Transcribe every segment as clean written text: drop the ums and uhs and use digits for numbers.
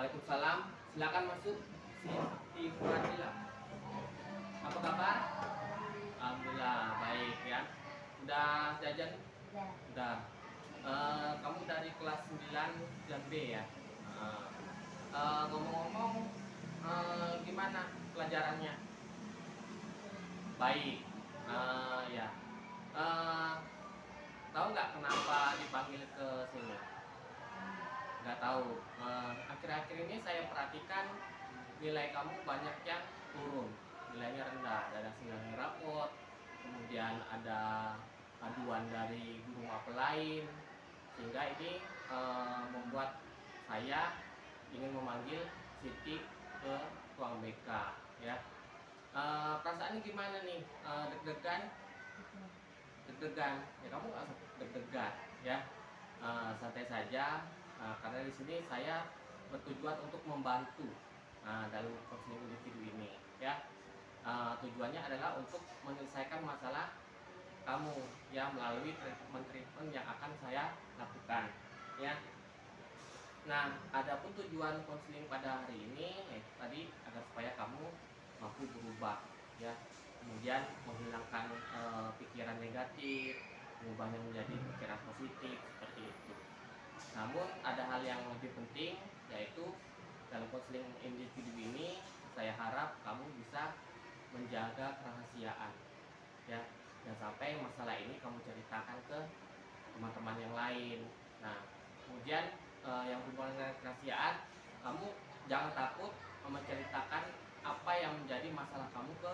Waalaikumsalam. Silakan masuk. Siti Fadila. Apa kabar? Alhamdulillah baik ya. Udah jajan? Udah. Udah. Kamu dari kelas 9 dan B ya? Eh, Ngomong-ngomong, gimana pelajarannya? Baik. Ya. Eh, Tahu nggak kenapa dipanggil ke sini? Nggak tahu. Akhir-akhir ini saya perhatikan nilai kamu banyak yang turun, nilainya rendah, ada hasil rapot, kemudian ada aduan dari guru mapel lain, sehingga ini membuat saya ingin memanggil Siti ke ruang BK ya. Perasaannya gimana nih? Deg-degan? Deg-degan ya, kamu nggak usah deg-degan ya. Santai saja. Karena di sini saya bertujuan untuk membantu dalam konseling individu ini ya. Tujuannya adalah untuk menyelesaikan masalah kamu ya melalui treatment yang akan saya lakukan ya. Nah, adapun tujuan konseling pada hari ini tadi agar supaya kamu mampu berubah ya, kemudian menghilangkan pikiran negatif, mengubahnya menjadi pikiran positif seperti itu. Namun ada hal yang lebih penting, yaitu dalam konseling individu ini saya harap kamu bisa menjaga kerahasiaan ya, dan sampai masalah ini kamu ceritakan ke teman-teman yang lain. Nah, kemudian yang berhubungan dengan kerahasiaan, kamu jangan takut menceritakan apa yang menjadi masalah kamu ke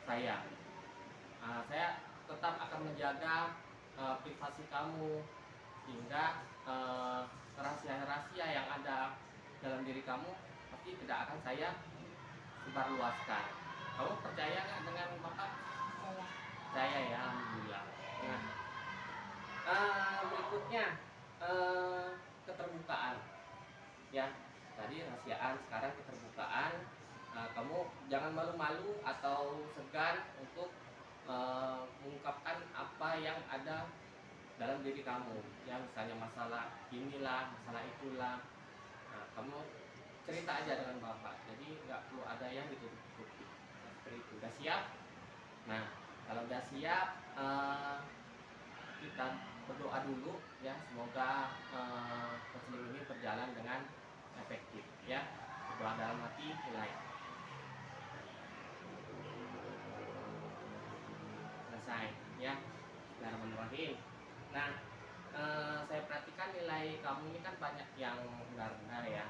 saya. Saya tetap akan menjaga privasi kamu, sehingga rahasia-rahasia yang ada dalam diri kamu pasti tidak akan saya sebarluaskan. Kamu percaya nggak dengan Bapak? Percaya ya, alhamdulillah. Nah, berikutnya keterbukaan ya. Tadi rahasiaan, sekarang keterbukaan. Kamu jangan malu-malu atau segan untuk mengungkapkan apa yang ada dalam diri kamu ya, misalnya masalah inilah, masalah itulah. Nah, kamu cerita aja dengan Bapak, jadi nggak perlu ada yang ditutup-tutupi. Seperti itu. Udah siap? Nah, kalau udah siap, kita berdoa dulu ya, semoga konseling ini berjalan dengan efektif ya. Berdoa dalam hati, mulai. Selesai ya. Bismillahirrahmanirrahim. Nah, saya perhatikan nilai kamu ini kan banyak yang rendah-rendah ya.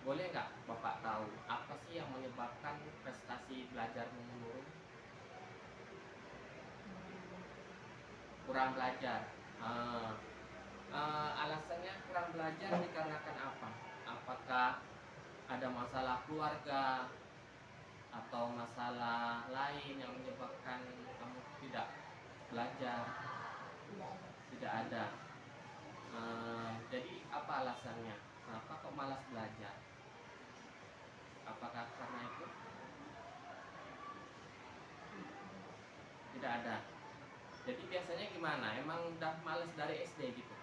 Boleh nggak Bapak tahu apa sih yang menyebabkan prestasi belajarmu menurun? Kurang belajar. Alasannya kurang belajar dikarenakan apa? Apakah ada masalah keluarga atau masalah lain yang menyebabkan kamu tidak belajar? Tidak ada. Jadi apa alasannya? Kenapa kok malas belajar? Apakah karena itu? Tidak ada. Jadi biasanya gimana? Emang udah malas dari SD gitu?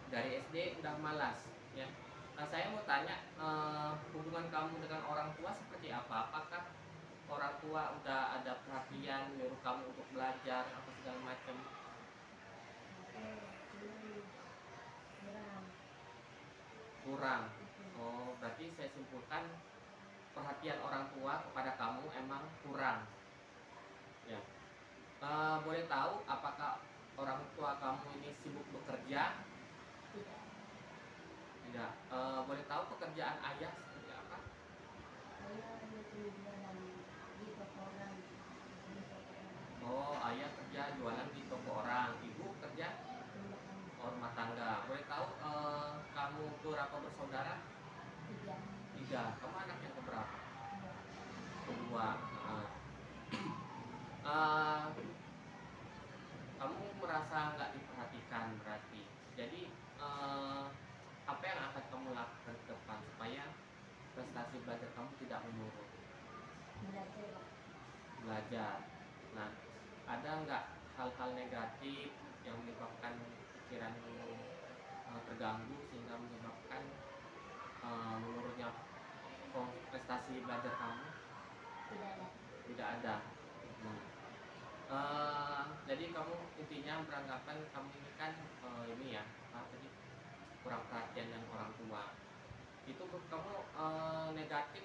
Dari SD udah malas ya. Nah, saya mau tanya, hubungan kamu dengan orang tua seperti apa? Apakah orang tua udah ada perhatian nyuruh kamu untuk belajar apa segala macam? Kurang. Oh, berarti saya simpulkan perhatian orang tua kepada kamu emang kurang ya. Boleh tahu apakah orang tua kamu ini sibuk bekerja? Tidak. Boleh tahu pekerjaan ayah seperti apa? Oh, ayah kerja jualan di toko orang, ibu kerja rumah tangga. Boleh tahu kamu berapa bersaudara? Tiga. Kamu anak yang keberapa? Kedua. Kamu merasa nggak diperhatikan berarti. Jadi apa yang akan kamu lakukan ke depan supaya prestasi belajar kamu tidak menurun? Belajar. Nah, ada nggak hal-hal negatif yang menyebabkan pikiranmu terganggu sehingga menyebabkan menurunnya prestasi belajar kamu? Tidak ada. Tidak ada. Hmm. Jadi kamu intinya beranggapan kamu ini kan ini ya, apa tadi, kurang perhatian dengan orang tua. Itu menurut kamu negatif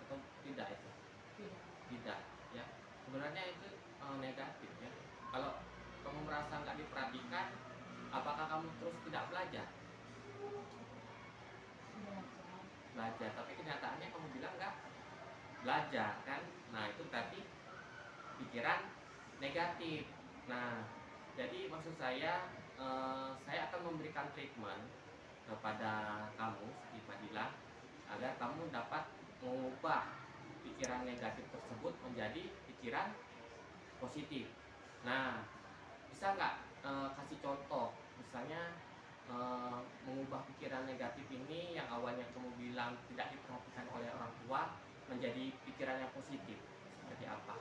atau tidak itu? Tidak. Tidak, ya. Sebenarnya itu negatif ya. Kalau kamu merasa nggak diperhatikan, apakah kamu terus tidak belajar? Belajar. Belajar, tapi kenyataannya kamu bilang nggak belajar kan? Nah itu berarti pikiran negatif. Nah, jadi maksud saya akan memberikan treatment kepada kamu, Siti Fadilah, agar kamu dapat mengubah pikiran negatif tersebut menjadi pikiran positif. Nah, bisa nggak kasih contoh, misalnya mengubah pikiran negatif ini yang awalnya kamu bilang tidak diperhatikan oleh orang tua menjadi pikiran yang positif, seperti apa?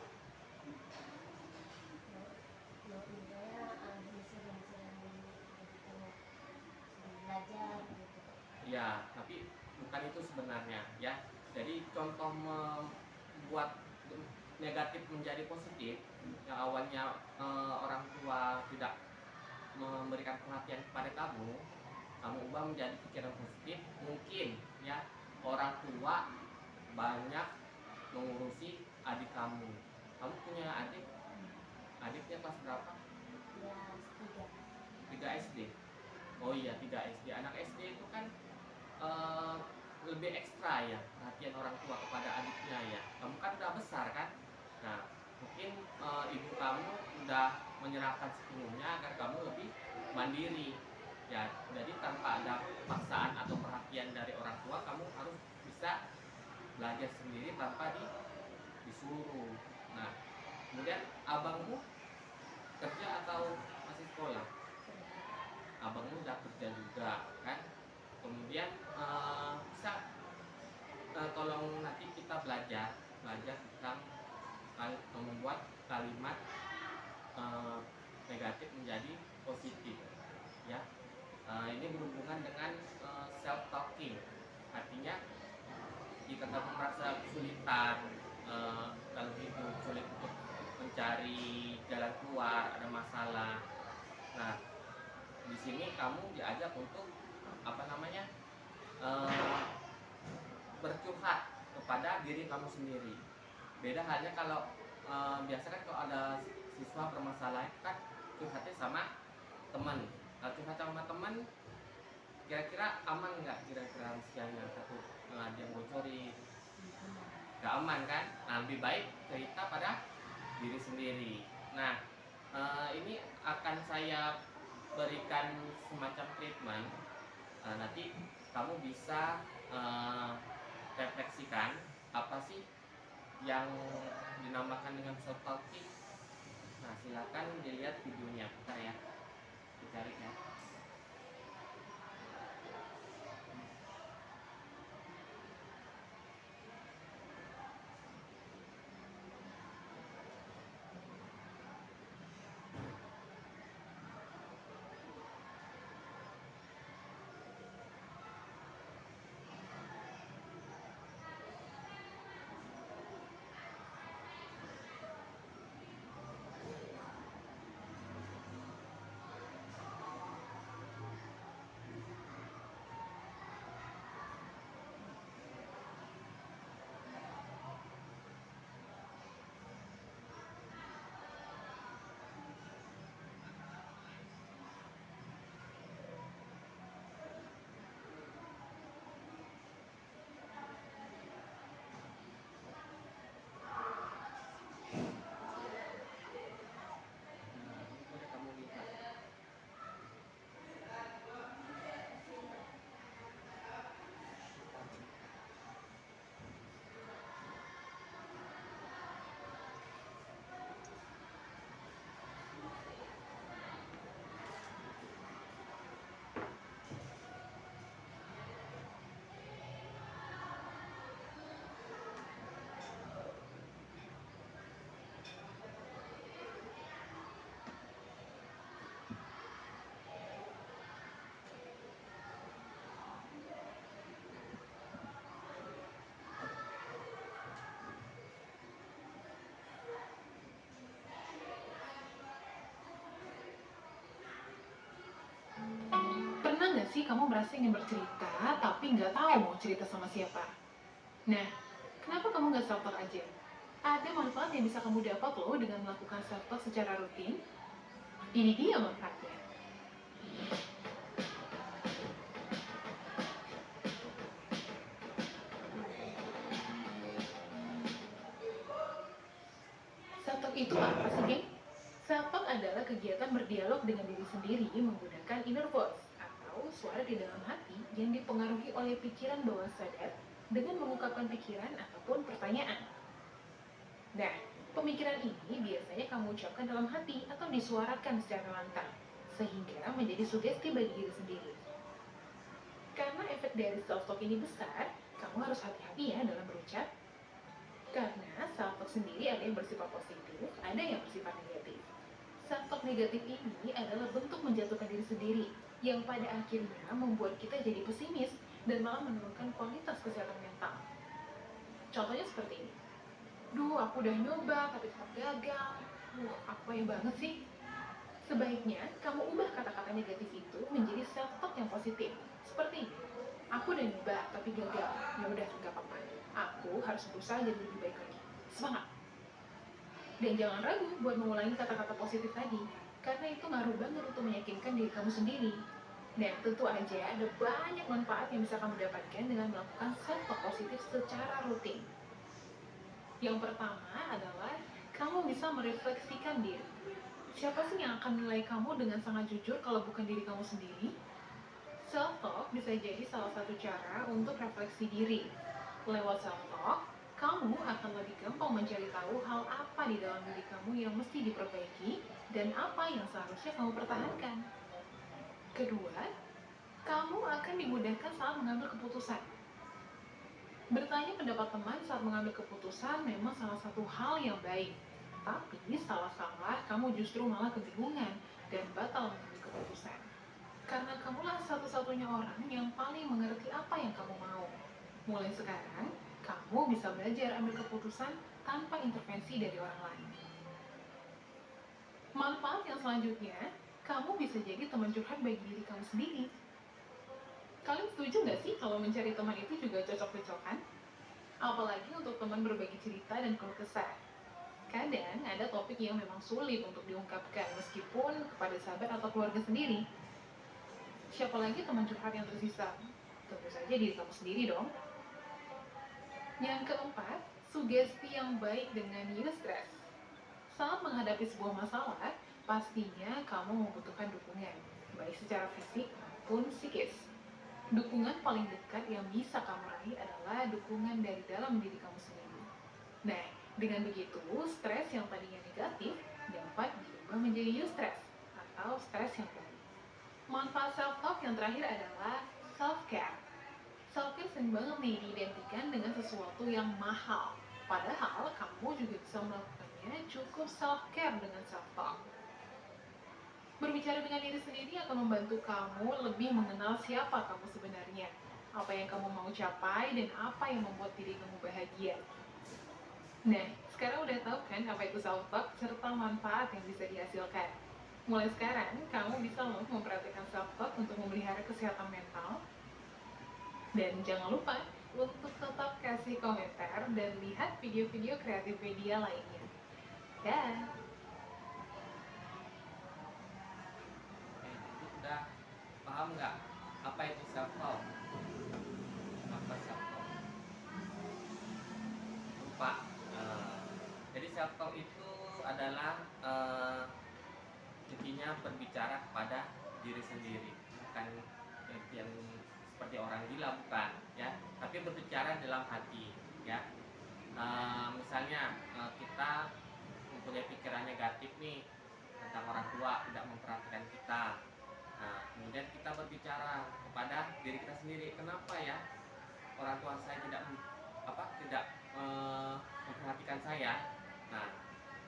Misalnya disuruh-suruh jadi kamu belajar gitu. Ya, tapi bukan itu sebenarnya ya. Jadi contoh membuat negatif menjadi positif yang awalnya orang tua tidak memberikan perhatian kepada kamu, kamu ubah menjadi pikiran positif. Mungkin ya, orang tua banyak mengurusi adik kamu. Kamu punya adik? Adiknya kelas berapa? Kelas 3. 3 SD. Oh iya, 3 SD. Anak SD itu kan eh, lebih ekstra ya perhatian orang tua kepada adiknya ya. Kamu kan udah besar kan. Nah, mungkin ibu kamu udah menyerahkan sepenuhnya agar kamu lebih mandiri ya. Jadi tanpa ada paksaan atau perhatian dari orang tua, kamu harus bisa belajar sendiri tanpa disuruh. Nah, kemudian abangmu kerja atau masih sekolah? Abangmu udah kerja juga kan. Kemudian bisa tolong nanti kita belajar tentang membuat kalimat negatif menjadi positif ya. Ini berhubungan dengan self talking. Artinya jika kamu merasa kesulitan dalam hidup, sulit untuk mencari jalan keluar, ada masalah, nah di sini kamu diajak untuk apa namanya, bercurhat kepada diri kamu sendiri. Beda halnya kalau biasa kan kalau ada siswa bermasalah itu kan curhatnya sama teman. Kalau curhat sama teman, kira-kira aman nggak kira-kira rahasianya, satu dia bocorin, nggak aman kan? Nah, lebih baik cerita pada diri sendiri. Nah, ini akan saya berikan semacam treatment. Nanti kamu bisa refleksikan apa sih yang dinamakan dengan self talking. Nah, silakan dilihat videonya, bentar ya, dicari ya. sih kamu merasa ingin bercerita tapi nggak tahu mau cerita sama siapa? Nah, kenapa kamu nggak self-talk aja? Ada manfaat yang bisa kamu dapat loh dengan melakukan self-talk secara rutin. Ini dia manfaatnya. Self-talk itu apa sih, geng? Self-talk adalah kegiatan berdialog dengan diri sendiri menggunakan inner voice atau suara di dalam hati yang dipengaruhi oleh pikiran bawah sadar dengan mengungkapkan pikiran ataupun pertanyaan. Nah, pemikiran ini biasanya kamu ucapkan dalam hati atau disuarakan secara lantang, sehingga menjadi sugesti bagi diri sendiri. Karena efek dari self-talk ini besar, kamu harus hati-hati ya dalam berucap. Karena self-talk sendiri ada yang bersifat positif, ada yang bersifat negatif. Self-talk negatif ini adalah bentuk menjatuhkan diri sendiri, yang pada akhirnya membuat kita jadi pesimis dan malah menurunkan kualitas kesehatan mental. Contohnya seperti ini. Duh, aku udah nyoba tapi tetap gagal. Apa yang banget sih? Sebaiknya kamu ubah kata-kata negatif itu menjadi self-talk yang positif. Seperti ini. Aku udah nyoba tapi gagal. Ya udah, nggak apa-apa. Aku harus berusaha jadi lebih baik lagi. Semangat! Dan jangan ragu buat mengulangi kata-kata positif tadi, karena itu ngaruh banget untuk meyakinkan diri kamu sendiri. Dan tentu aja ada banyak manfaat yang bisa kamu dapatkan dengan melakukan self-talk positif secara rutin. Yang pertama adalah kamu bisa merefleksikan diri. Siapa sih yang akan menilai kamu dengan sangat jujur kalau bukan diri kamu sendiri? Self-talk bisa jadi salah satu cara untuk refleksi diri. Lewat self-talk, kamu akan lebih gampang mencari tahu hal apa di dalam diri kamu yang mesti diperbaiki dan apa yang seharusnya kamu pertahankan. Kedua, kamu akan dimudahkan saat mengambil keputusan. Bertanya pendapat teman saat mengambil keputusan memang salah satu hal yang baik. Tapi salah-salah kamu justru malah kebingungan dan batal mengambil keputusan. Karena kamulah satu-satunya orang yang paling mengerti apa yang kamu mau. Mulai sekarang, kamu bisa belajar ambil keputusan tanpa intervensi dari orang lain. Manfaat yang selanjutnya, kamu bisa jadi teman curhat bagi diri kamu sendiri. Kalian setuju nggak sih kalau mencari teman itu juga cocok-cocokan? Apalagi untuk teman berbagi cerita dan keluh kesah. Kadang ada topik yang memang sulit untuk diungkapkan meskipun kepada sahabat atau keluarga sendiri. Siapa lagi teman curhat yang tersisa? Tentu saja diri kamu sendiri dong. Yang keempat, sugesti yang baik dengan eustress. Saat menghadapi sebuah masalah, pastinya kamu membutuhkan dukungan, baik secara fisik maupun psikis. Dukungan paling dekat yang bisa kamu raih adalah dukungan dari dalam diri kamu sendiri. Nah, dengan begitu, stres yang tadinya negatif dapat diubah menjadi eustress atau stres yang baik. Manfaat self-talk yang terakhir adalah self-care. Self-care sering banget nih diidentikan dengan sesuatu yang mahal. Padahal kamu juga bisa melakukannya cukup self-care dengan self-talk. Berbicara dengan diri sendiri akan membantu kamu lebih mengenal siapa kamu sebenarnya, apa yang kamu mau capai, dan apa yang membuat diri kamu bahagia. Nah, sekarang udah tahu kan apa itu self-talk serta manfaat yang bisa dihasilkan. Mulai sekarang, kamu bisa loh memperhatikan self-talk untuk memelihara kesehatan mental. Dan jangan lupa untuk tetap kasih komentar dan lihat video-video kreatif media lainnya. Dah. Itu udah paham nggak apa itu self talk? Apa self talk? Lupa. Jadi self talk itu adalah intinya berbicara kepada diri sendiri, bukan yang seperti orang gila, bukan ya, tapi berbicara dalam hati ya. Misalnya kita mempunyai pikiran negatif nih tentang orang tua tidak memperhatikan kita. Nah, kemudian kita berbicara kepada diri kita sendiri, kenapa ya orang tua saya tidak memperhatikan saya. Nah,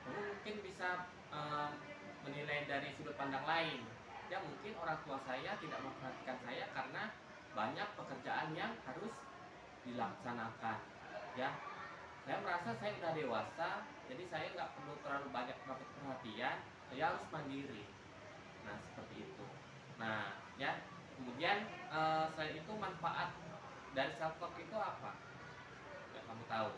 kamu mungkin bisa menilai dari sudut pandang lain. Ya, mungkin orang tua saya tidak memperhatikan saya karena banyak pekerjaan yang harus dilaksanakan. Ya, saya merasa saya sudah dewasa, jadi saya nggak perlu terlalu banyak dapat perhatian. Saya harus mandiri. Nah, seperti itu. Nah, ya, Kemudian selain itu manfaat dari self talk itu apa? Nggak kamu tahu?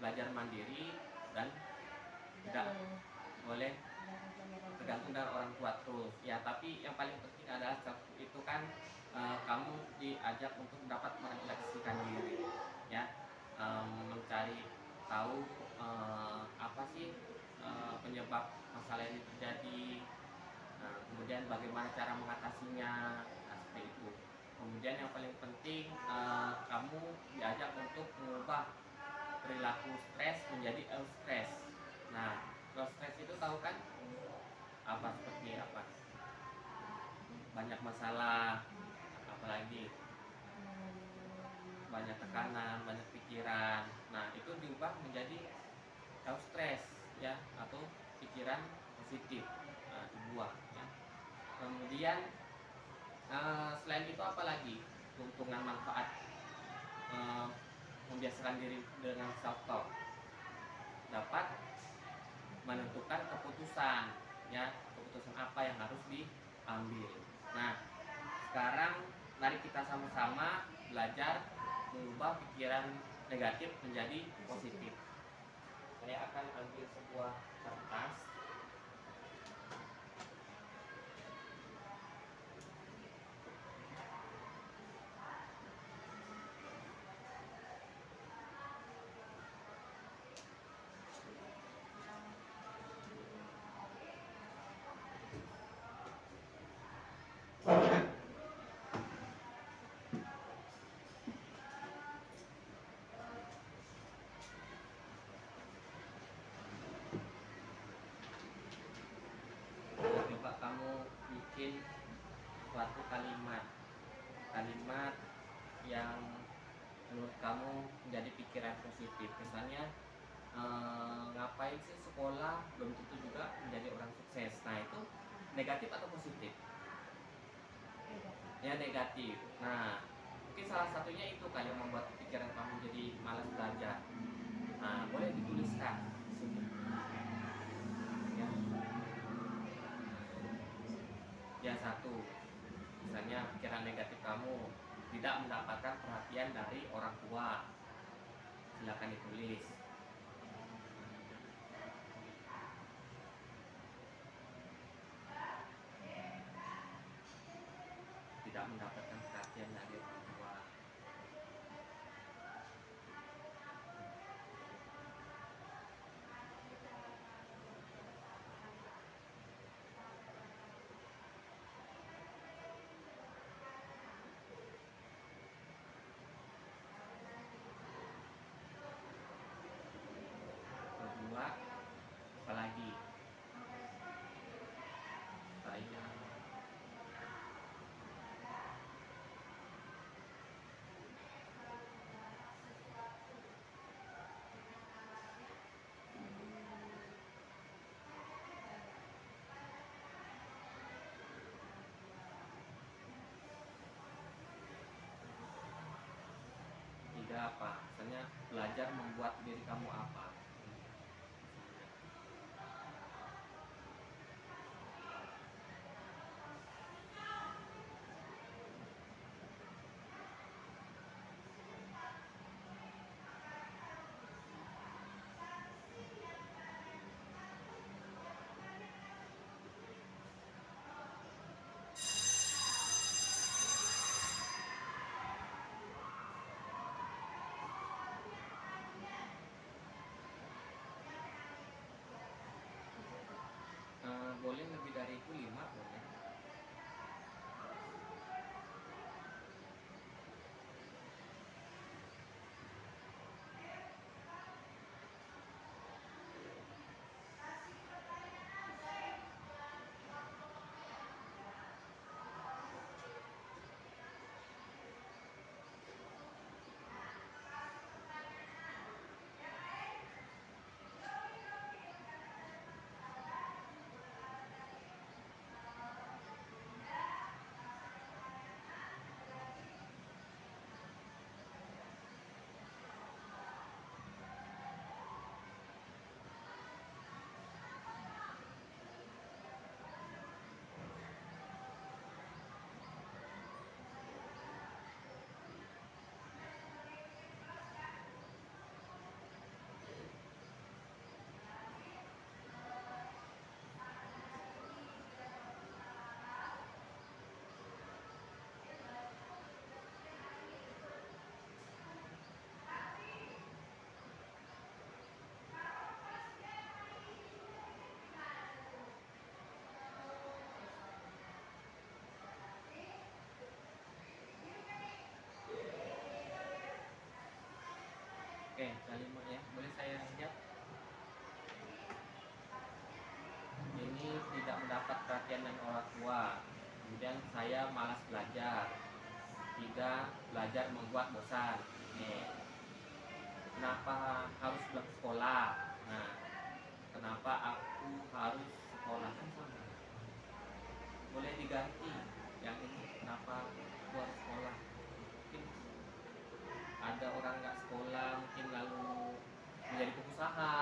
Belajar mandiri dan tidak boleh tergantung dari orang tua terus ya, tapi yang paling penting adalah self itu kan kamu diajak untuk dapat merefleksikan diri ya, mencari tahu apa sih penyebab masalah ini terjadi. Nah, kemudian bagaimana cara mengatasinya, nah, seperti itu. Kemudian yang paling penting kamu diajak untuk mengubah perilaku stres menjadi eustress. Nah, eustress itu tahu kan apa, seperti apa? Banyak masalah, apalagi banyak tekanan, banyak pikiran. Nah, itu diubah menjadi eustress ya, atau pikiran positif. Nah, dibuang ya. Kemudian selain itu apa lagi keuntungan manfaat membiasakan diri dengan self talk? Dapat menentukan keputusan ya, keputusan apa yang harus diambil. Nah, sekarang mari kita sama-sama belajar mengubah pikiran negatif menjadi positif. Saya akan ambil sebuah kertas. Coba kamu bikin suatu kalimat yang menurut kamu menjadi pikiran positif. Misalnya ngapain sih sekolah, belum tentu juga menjadi orang sukses. Nah, itu negatif atau positif? Ya, negatif. Nah, mungkin salah satunya itu kan yang membuat pikiran kamu jadi malas belajar. Nah, boleh dituliskan di sini ya. Ya, satu, misalnya pikiran negatif kamu tidak mendapatkan perhatian dari orang tua, silakan ditulis. Tidak mendapatkan perhatian dari orang tua. Kedua, apalagi? Saya tiga apa? Misalnya belajar membuat diri kamu apa? kalimat ya, boleh saya lihat? Ini tidak mendapat perhatian dari orang tua. Kemudian saya malas belajar. 3. Belajar membuat bosan. Nih, kenapa harus sekolah? Nah, kenapa aku harus sekolah, kan sama. Boleh diganti yang ini, kenapa aku harus sekolah. Mungkin ada orang nggak sekolah, mungkin lalu menjadi pengusaha.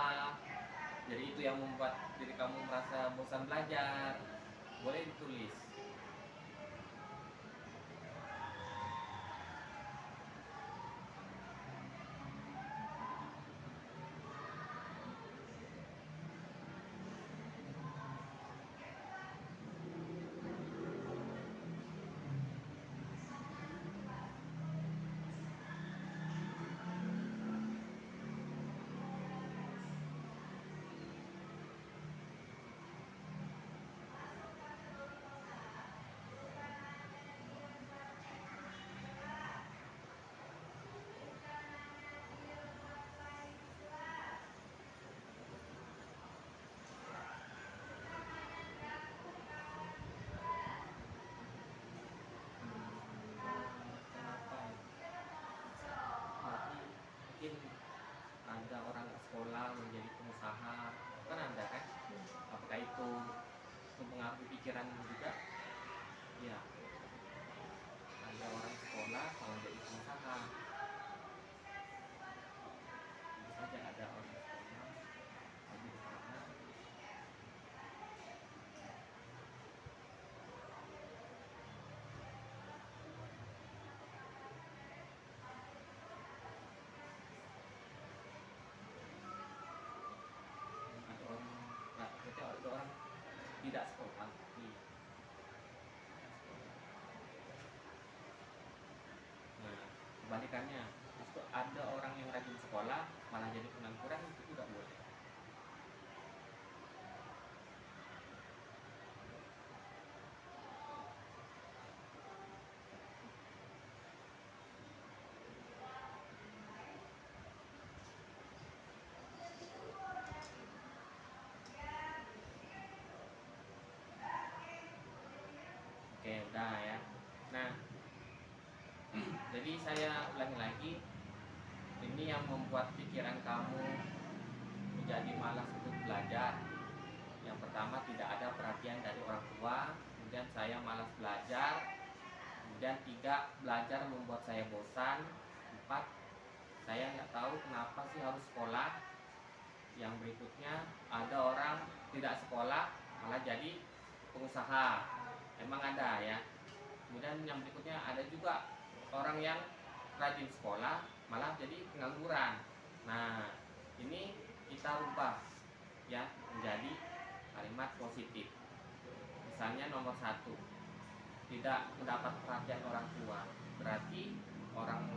Jadi itu yang membuat diri kamu merasa bosan belajar. Boleh ditulis. Kenapa ya? Berarti mungkin ada orang ke sekolah menjadi pengusaha, kan ada kan? Apakah itu mempengaruhi pikiran juga? Ya, ada orang sekolah kalau menjadi pengusaha. Bisa saja ada orang sekolah menjadi pengusaha. Ada orang, nah, berarti ada orang tidak sekolah. Iya. Nah, kebalikannya, justru ada orang yang rajin sekolah malah jadi pengangguran, itu juga boleh. Oke, udah ya. Nah, jadi saya ulangi lagi, ini yang membuat pikiran kamu menjadi malas untuk belajar. Yang pertama, tidak ada perhatian dari orang tua. Kemudian saya malas belajar. Kemudian 3, belajar membuat saya bosan. 4, saya nggak tahu kenapa sih harus sekolah. Yang berikutnya, ada orang tidak sekolah malah jadi pengusaha. Emang ada ya. Kemudian yang berikutnya, ada juga orang yang rajin sekolah malah jadi pengangguran. Nah, ini kita rubah ya menjadi kalimat positif. Misalnya nomor 1, tidak mendapat perhatian orang tua. Berarti orang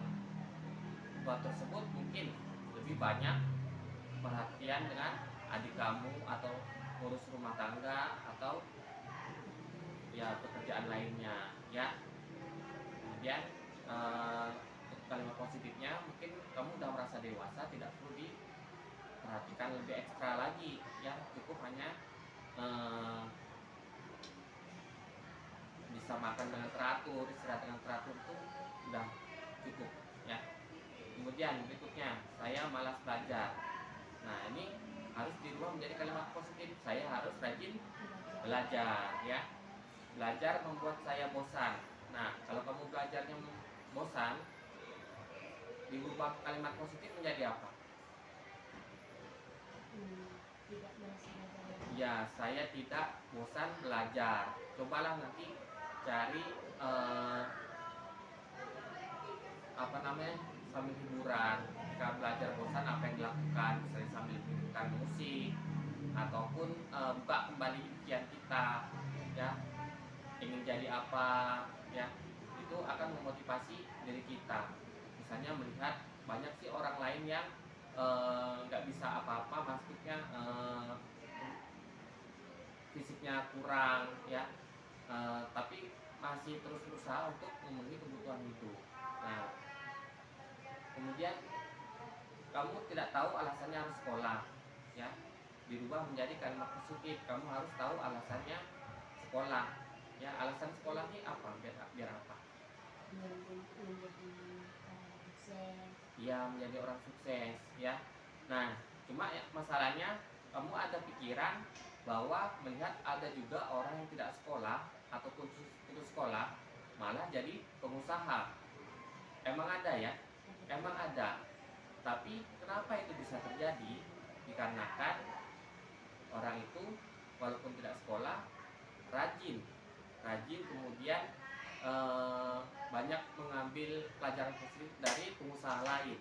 tua tersebut mungkin lebih banyak perhatian dengan adik kamu, atau urus rumah tangga, atau ya pekerjaan lainnya ya. Kemudian untuk kalimat positifnya, mungkin kamu udah merasa dewasa, tidak perlu diperhatikan lebih ekstra lagi ya, cukup hanya bisa makan dengan teratur, istirahat dengan teratur, itu udah cukup ya. Kemudian berikutnya, saya malas belajar. Nah, ini harus dirubah menjadi kalimat positif. Saya harus rajin belajar ya. Belajar membuat saya bosan. Nah, kalau kamu belajarnya bosan, dirubah kalimat positif menjadi apa? Tidak merasa belajar. Ya, saya tidak bosan belajar. Cobalah nanti cari sambil hiburan. Jika belajar bosan, apa yang dilakukan? Misalnya sambil mendengarkan musik, ataupun buka kembali impian kita ya, ingin jadi apa ya, itu akan memotivasi diri kita. Misalnya melihat banyak sih orang lain yang nggak bisa apa-apa, maksudnya fisiknya kurang ya, tapi masih terus berusaha untuk memenuhi kebutuhan hidup. Nah, kemudian kamu tidak tahu alasannya harus sekolah, ya, dirubah menjadi kalimat positif. Kamu harus tahu alasannya sekolah, ya. Alasan sekolah ini apa? Biar apa? menjadi sukses. Ya, menjadi orang sukses, ya. Nah, cuma ya, masalahnya kamu ada pikiran bahwa melihat ada juga orang yang tidak sekolah atau putus sekolah malah jadi pengusaha. Emang ada ya? Emang ada. Tapi kenapa itu bisa terjadi? Dikarenakan orang itu walaupun tidak sekolah rajin, kemudian banyak mengambil pelajaran positif dari pengusaha lain.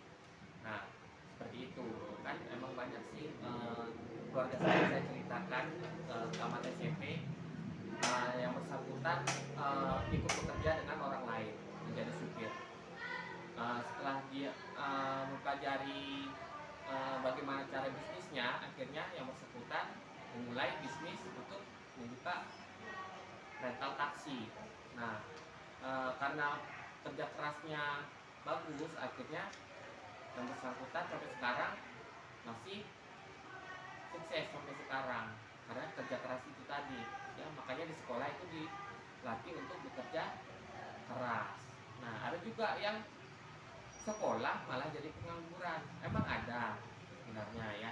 Nah, seperti itu kan, emang banyak sih keluarga saya ceritakan tamat SMP yang bersangkutan ikut bekerja dengan orang lain menjadi supir. Setelah dia mempelajari bagaimana cara bisnisnya, akhirnya yang bersangkutan memulai bisnis untuk membuka rental taksi. Nah, karena kerja kerasnya bagus, akhirnya yang bersangkutan sampai sekarang masih sukses sampai sekarang karena kerja keras itu tadi, ya. Makanya di sekolah itu dilatih untuk bekerja keras. Nah, ada juga yang sekolah malah jadi pengangguran. Emang ada sebenarnya, ya.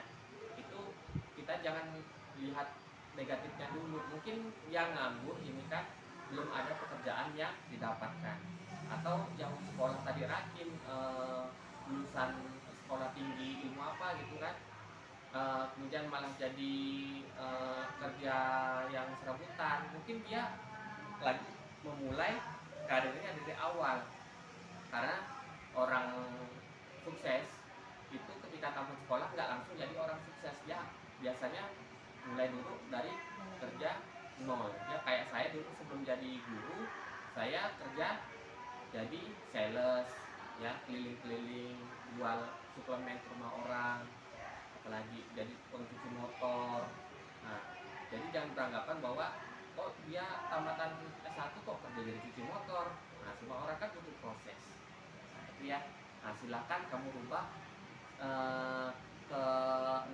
Itu kita jangan lihat negatifnya dulu. Mungkin yang nganggur ini kan belum ada pekerjaan yang didapatkan, atau yang sekolah tadi rajin, lulusan sekolah tinggi ilmu apa gitu kan, kemudian malah jadi kerja yang serabutan. Mungkin dia lagi memulai karirnya dari awal, karena orang sukses itu ketika tamat sekolah nggak langsung jadi orang sukses, ya. Biasanya mulai dulu dari kerja nol, ya. Kayak saya dulu sebelum jadi guru, saya kerja jadi sales, ya, keliling-keliling jual suplemen ke rumah orang, apalagi jadi pencuci motor. Nah, jadi jangan beranggapan bahwa oh dia tamatan S1 kok kerja jadi cuci motor. Nah, semua orang kan butuh proses. Nah, itu ya. Nah, silakan kamu rubah ke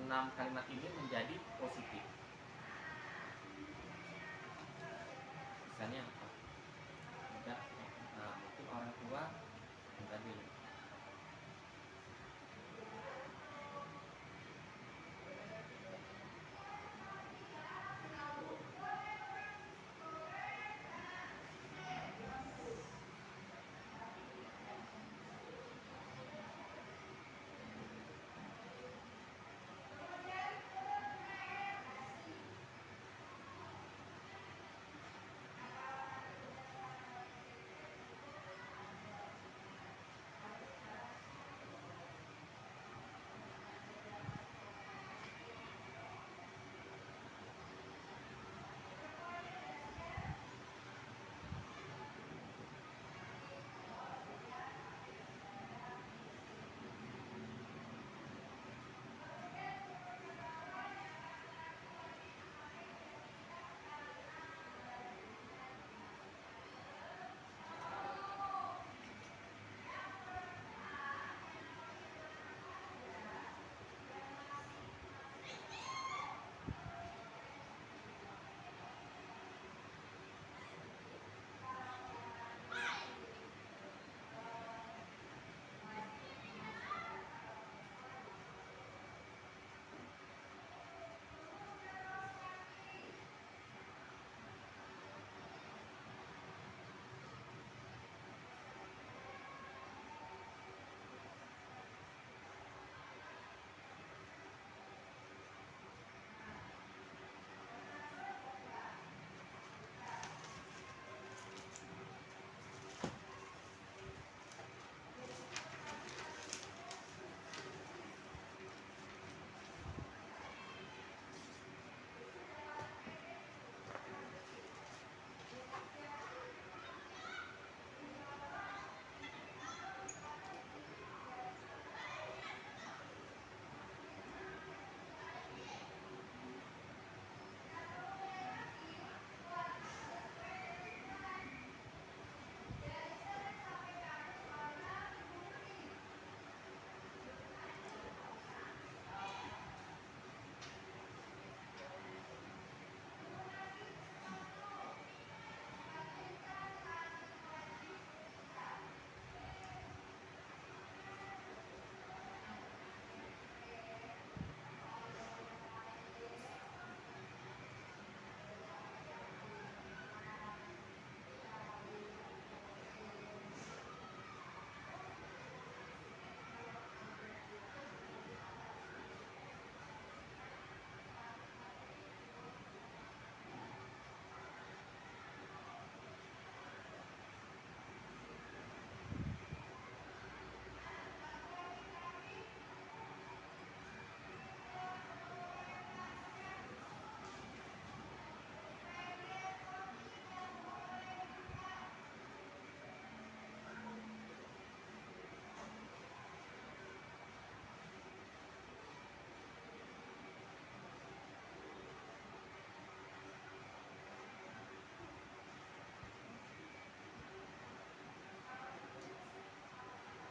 6 kalimat ini menjadi positif. Misalnya apa? Tidak, mungkin orang tua tadi.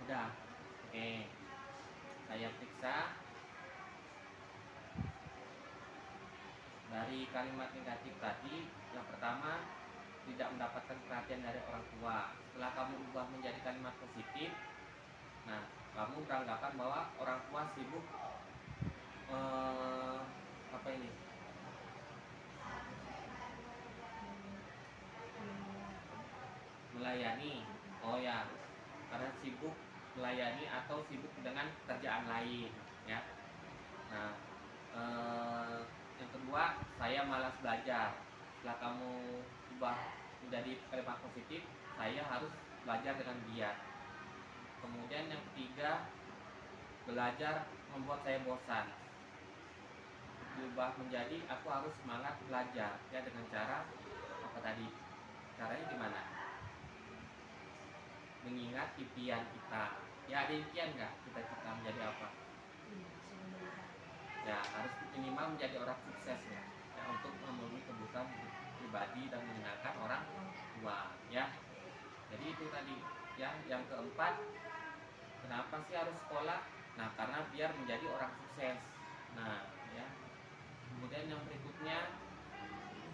Udah. Oke. Saya periksa dari kalimat negatif tadi. Yang pertama, tidak mendapatkan perhatian dari orang tua. Setelah kamu ubah menjadi kalimat positif, nah, kamu beranggapan bahwa orang tua sibuk apa ini? Melayani. Oh ya, karena sibuk melayani atau sibuk dengan kerjaan lain, ya. Nah, yang kedua, saya malas belajar. Setelah kamu ubah menjadi kalimat positif, saya harus belajar dengan giat. Kemudian yang ketiga, belajar membuat saya bosan. Diubah menjadi aku harus semangat belajar, ya, dengan cara apa tadi? Caranya gimana? Mengingat impian kita. Ya, ada impian nggak kita menjadi apa? Ya, harus minimal menjadi orang sukses, ya, untuk memenuhi kebutuhan pribadi dan menyenangkan orang tua, ya. Jadi itu tadi, ya. Yang keempat, kenapa sih harus sekolah? Nah, karena biar menjadi orang sukses. Nah, ya. Kemudian yang berikutnya,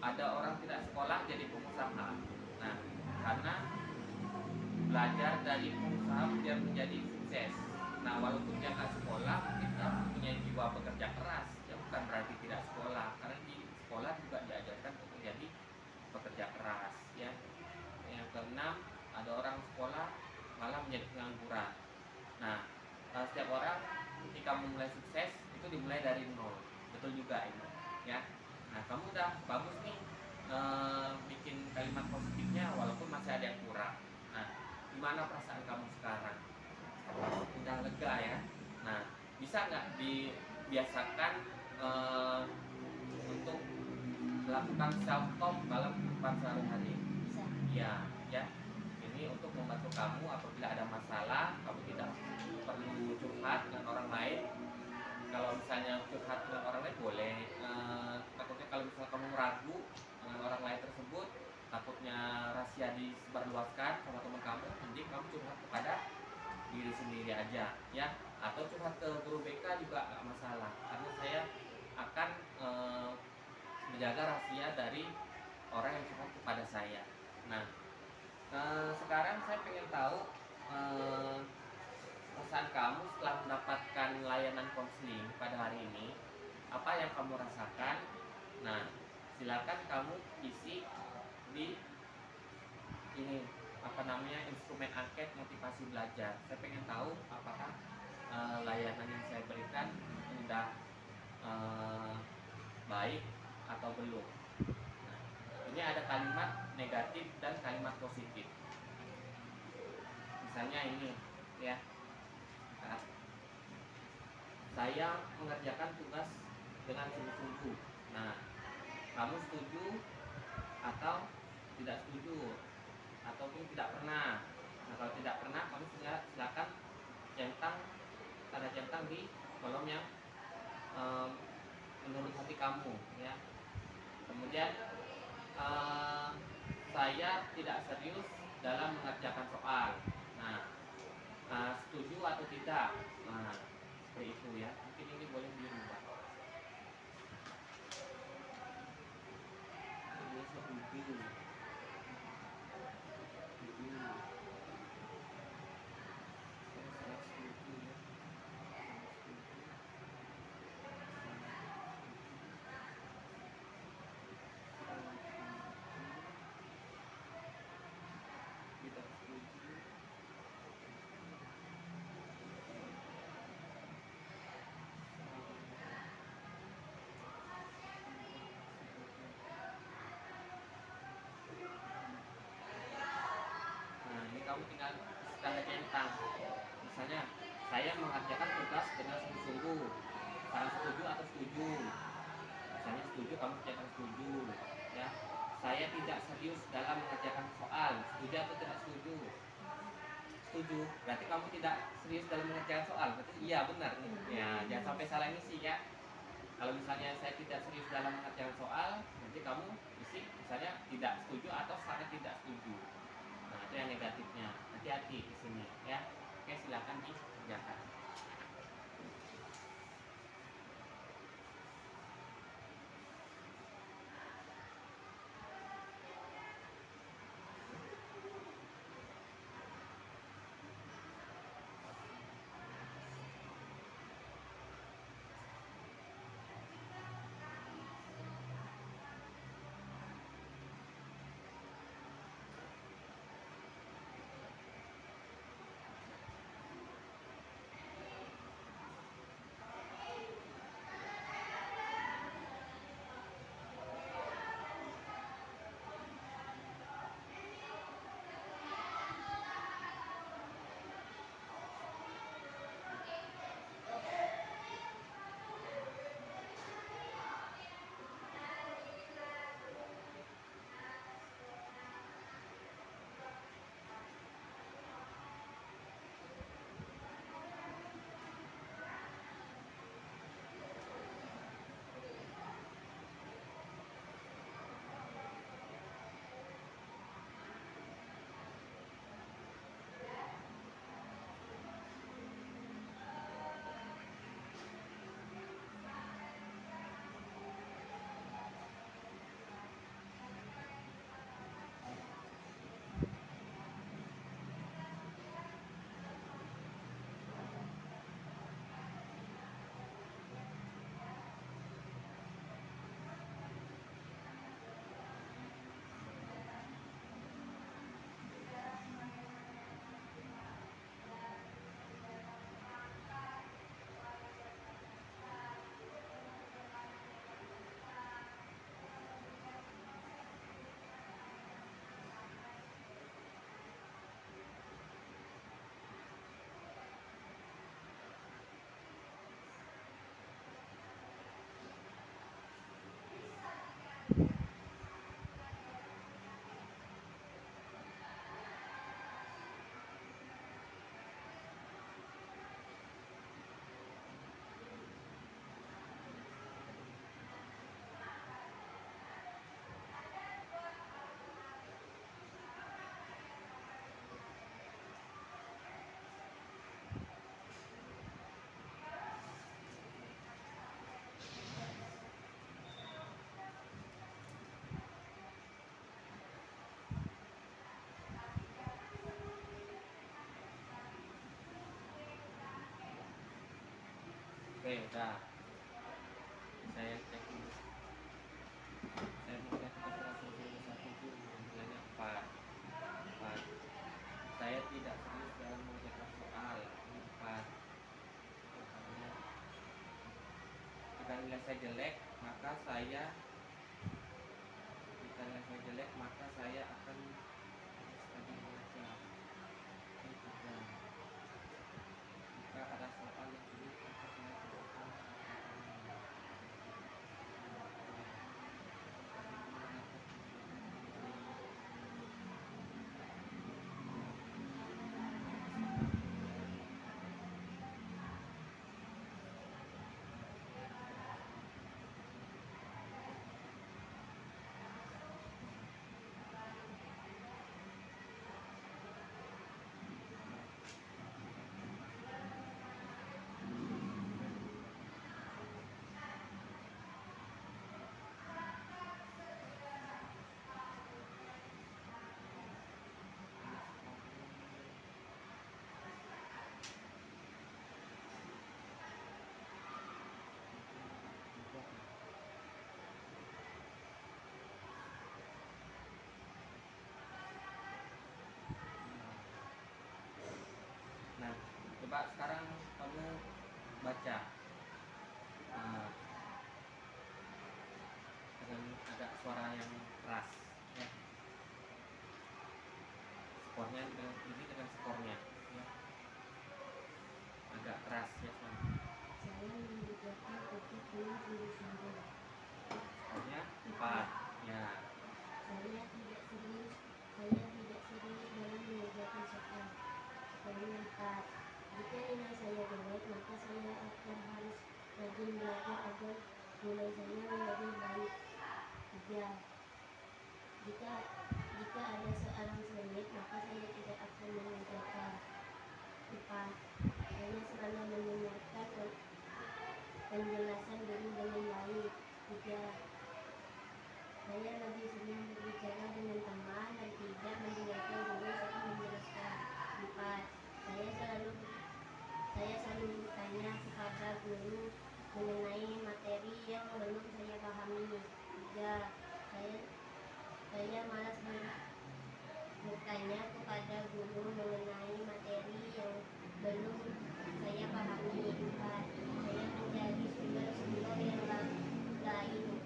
ada orang tidak sekolah jadi pengusaha. Nah, karena belajar dari pengusaha biar menjadi sukses. Nah, walaupun dia nggak sekolah, mungkin dia punya jiwa bekerja keras, ya, bukan berarti tidak sekolah, karena di sekolah juga diajarkan untuk menjadi pekerja keras, ya. Yang keenam, ada orang sekolah malah menjadi pengangguran. Nah, setiap orang ketika memulai sukses itu dimulai dari nol, betul juga ini, ya. Nah, kamu udah bagus nih bikin kalimat positifnya, walaupun masih ada yang kurang. Nah, gimana perasaan kamu sekarang? Udah lega, ya. Nah, bisa nggak dibiasakan untuk melakukan self talk dalam kehidupan sehari-hari? Bisa. Ya, ya. Ini untuk membantu kamu apabila ada masalah, kamu tidak perlu curhat dengan orang lain. Kalau misalnya curhat dengan orang lain boleh, takutnya kalau misalnya kamu ragu dengan orang lain tersebut, takutnya rahasia disebarluaskan sama teman kamu, mending kamu curhat kepada diri sendiri aja, ya. Atau curhat ke guru BK juga gak masalah, karena saya akan menjaga rahasia dari orang yang curhat kepada saya. Nah, sekarang saya pengen tahu perasaan kamu setelah mendapatkan layanan konseling pada hari ini. Apa yang kamu rasakan? Nah, silakan kamu isi di ini, apa namanya, instrumen angket motivasi belajar. Saya pengen tahu apakah layanan yang saya berikan sudah baik atau belum. Nah, ini ada kalimat negatif dan kalimat positif. Misalnya ini, ya. Saya mengerjakan tugas dengan sungguh-sungguh. Nah, kamu setuju atau tidak setuju? Ataupun tidak pernah? Nah, kalau tidak pernah, kamu silakan centang, tanda centang di kolom yang menurut hati kamu, ya. Kemudian saya tidak serius dalam mengerjakan soal. Nah, setuju atau tidak? Nah, seperti itu, ya. Mungkin ini boleh dirubah. Ini setuju. Kamu tinggal tanda centang. Misalnya, saya mengerjakan tugas dengan sungguh-sungguh. Saya setuju atau setuju? Misalnya setuju, kamu centang setuju, ya. Saya tidak serius dalam mengerjakan soal. Setuju atau tidak setuju? Setuju. Berarti kamu tidak serius dalam mengerjakan soal. Berarti iya, benar nih. Ya, jangan sampai salah ngisi, ya. Kalau misalnya saya tidak serius dalam mengerjakan soal, nanti kamu isi misalnya tidak setuju atau sangat tidak setuju. Nah, itu yang negatifnya. Hati-hati di sini, ya. Oke, silakan. udah. Saya cek dulu. Saya mau cek ke satu itu nilainya 4. 4. Saya tidak serius dalam mengerjakan soal. Ini 4. Makanya, jika nilai saya jelek, maka saya akan lagi belajar. Ini 3. Jika ada soal yang sulit, maka saya tidak akan mengerjakannya. Nah, coba sekarang kamu baca dengan agak suara yang keras, ya. Skornya dengan skornya, ya. Agak keras ya, Son. Saya mengerjakan topik 69. Skornya 4, ya. Saya tidak serius dalam mengerjakan soal. Skornya 4. Jika nilai saya jelek, maka saya akan harus rajin belajar agar nilai saya menjadi baik. 3. Jika ada soalan sulit, maka saya tidak akan mengerjakan. 4. Saya selalu mendengarkan penjelasan guru dengan baik. 3. Saya lebih sering berbicara dengan teman dan tidak mendengarkan guru saat menjelaskan. 4. Saya selalu bertanya kepada guru mengenai materi yang belum saya pahami. 3. Saya malas bertanya kepada guru mengenai materi yang belum saya pahami. 4. Saya mencari sumber-sumber yang lain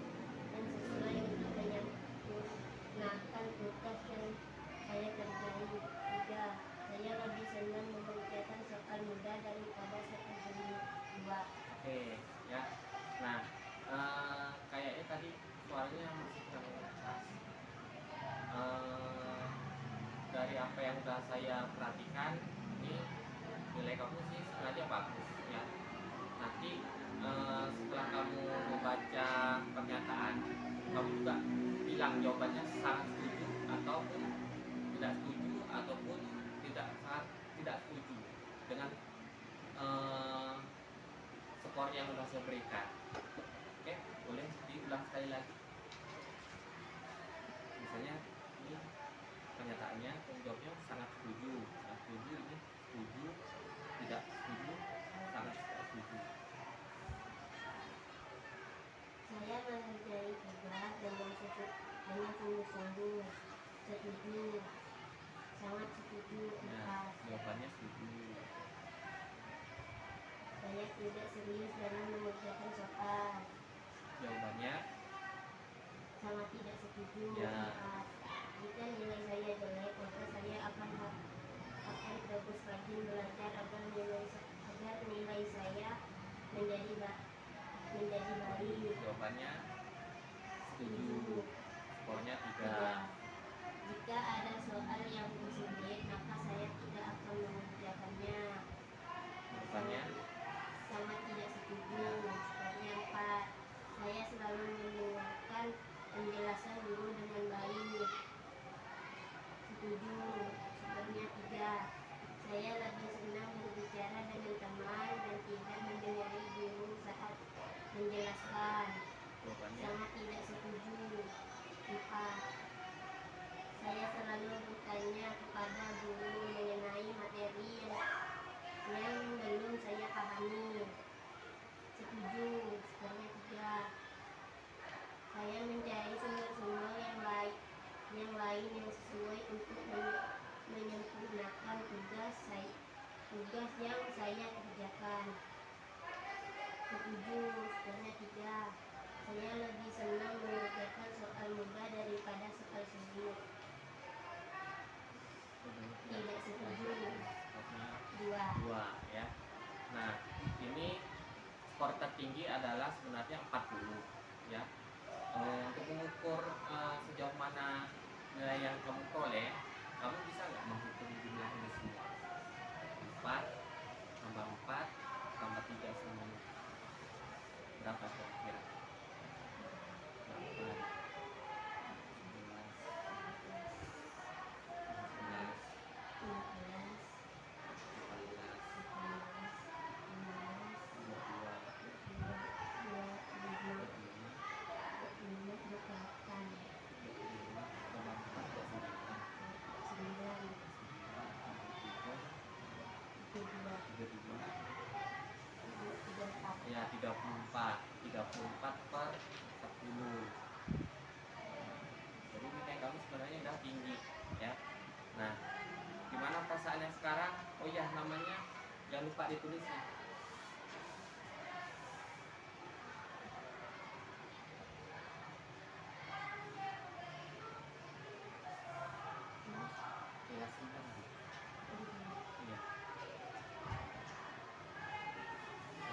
dan sesuai untuk menyempurnakan tugas yang saya kerjai. 3. Saya lebih senang mengerjakan soal mudah daripada soal sulit. 2. Oke, ya. Nah, kayaknya tadi suaranya masih terlalu keras. Dari apa yang sudah saya perhatikan, ini nilai kamu sih sebenarnya bagus, ya. Nanti setelah kamu membaca pernyataan, kamu juga bilang jawabannya sangat setuju ataupun tidak setuju ataupun tidak setuju dengan skor yang sudah saya berikan. Oke, boleh diulang sekali lagi. Misalnya ini pernyataannya, kamu jawabnya sangat setuju, ini setuju, tidak setuju, sangat tidak setuju. Saya mengerjai tugas dengan sungguh-sungguh. Setuju. Sangat setuju. 4. Nah, jawabannya setuju. Saya tidak serius dalam mengerjakan soal. Jawabannya Sangat tidak setuju. Ya. 4. Jika nilai saya jelek, maka saya akan terus rajin belajar agar nilai saya menjadi baik. jawabannya setuju. Skornya 3. Jika ada soal yang sulit, maka saya tidak akan mengerjakannya. Jawabannya Sangat tidak setuju. Skornya 4. Saya selalu mendengarkan penjelasan guru dengan baik. untuk menyempurnakan tugas yang saya kerjakan. Ketujuh, skornya 3. Saya lebih senang mengerjakan soal mudah daripada soal sulit. Tidak setuju. 2. 2 ya. Nah, ini skor tertinggi adalah sebenarnya 40 ya. Untuk mengukur sejauh mana nilai yang kamu peroleh, kamu bisa nggak menghitung jumlah ini semua? 4 tambah 4 tambah 3 sama berapa kira-kira? 8, 11, 14, 15, 16, 17, 18, 19, 20, 21, 22, 23, 24 ya 34 per 10. Jadi nilai kamu sebenarnya udah tinggi ya. Nah, gimana perasaannya sekarang? Oh ya, namanya jangan lupa ditulis ya. Kelas 9. Iya.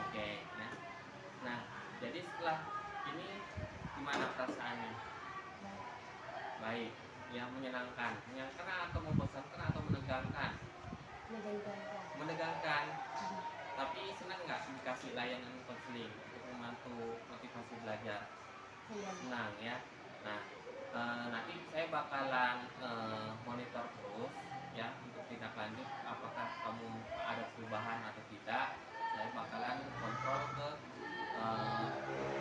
Oke ya. Nah, jadi setelah ini gimana perasaannya? Baik, yang menyenangkan atau membosankan atau menegangkan? Menegangkan. Tapi senang nggak dikasih layanan konseling untuk membantu motivasi belajar? Senang ya. Nah, nanti saya bakalan monitor terus ya untuk tindak lanjut apakah kamu ada perubahan atau tidak. Saya bakalan kontrol ke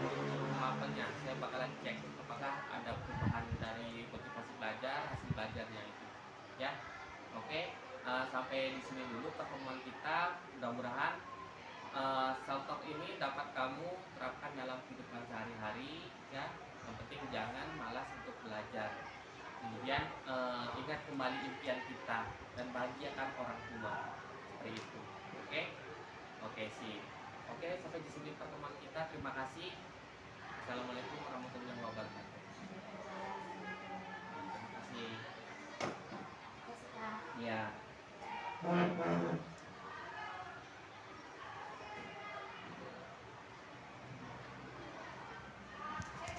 guru-guru mapelnya. Saya bakalan cek apakah ada perubahan dari motivasi belajar, hasil belajarnya itu. Ya, oke. Sampai di sini dulu pertemuan kita. Mudah-mudahan self-talk ini dapat kamu terapkan dalam kehidupan sehari-hari ya. Yang penting jangan malas untuk belajar. Kemudian ingat kembali impian kita dan bahagiakan orang tua. Seperti itu. Oke? Oke sih. Oke, sampai di sini pertemuan kita. Terima kasih. Assalamualaikum warahmatullahi wabarakatuh. Terima kasih. Ya.